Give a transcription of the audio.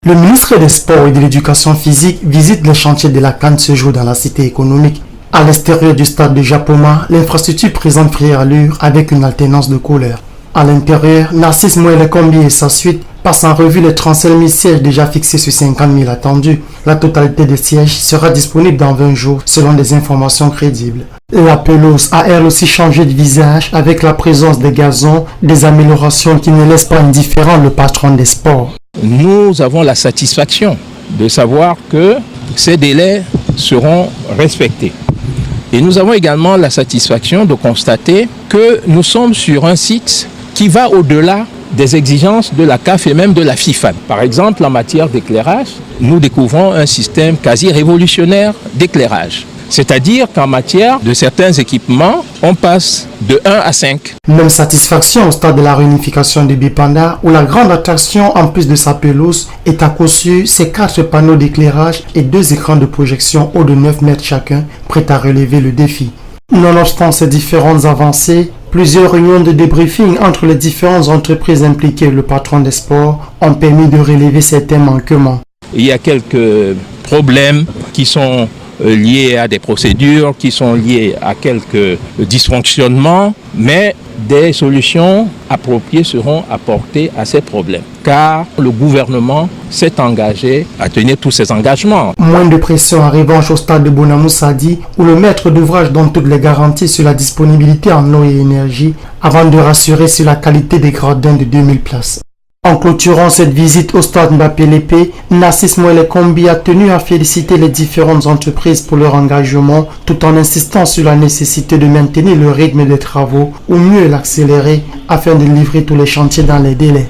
Le ministre des Sports et de l'Éducation physique visite les chantiers de la CAN ce jour dans la cité économique. À l'extérieur du stade de Japoma, l'infrastructure présente frière allure avec une alternance de couleurs. À l'intérieur, Narcisse Mouelé-Kombi et sa suite passent en revue les 37 000 sièges déjà fixés sur 50 000 attendus. La totalité des sièges sera disponible dans 20 jours selon des informations crédibles. La pelouse a elle aussi changé de visage avec la présence des gazons, des améliorations qui ne laissent pas indifférent le patron des sports. Nous avons la satisfaction de savoir que ces délais seront respectés. Et nous avons également la satisfaction de constater que nous sommes sur un site qui va au-delà des exigences de la CAF et même de la FIFA. Par exemple, en matière d'éclairage, nous découvrons un système quasi révolutionnaire d'éclairage. C'est-à-dire qu'en matière de certains équipements, on passe de 1 à 5. Même satisfaction au stade de la réunification de Bipanda, où la grande attraction, en plus de sa pelouse, est à conçu ses 4 panneaux d'éclairage et 2 écrans de projection hauts de 9 mètres chacun, prêts à relever le défi. Nonobstant ces différentes avancées, plusieurs réunions de débriefing entre les différentes entreprises impliquées et le patron des sports ont permis de relever certains manquements. Il y a quelques problèmes qui sont liés à des procédures, qui sont liés à quelques dysfonctionnements, mais des solutions appropriées seront apportées à ces problèmes, car le gouvernement s'est engagé à tenir tous ses engagements. Moins de pression en revanche au stade de Bonamoussadi, où le maître d'ouvrage donne toutes les garanties sur la disponibilité en eau et énergie, avant de rassurer sur la qualité des gradins de 2000 places. En clôturant cette visite au stade Mbappé-Lépé, Narcisse Mouelé-Kombi a tenu à féliciter les différentes entreprises pour leur engagement, tout en insistant sur la nécessité de maintenir le rythme des travaux ou mieux l'accélérer afin de livrer tous les chantiers dans les délais.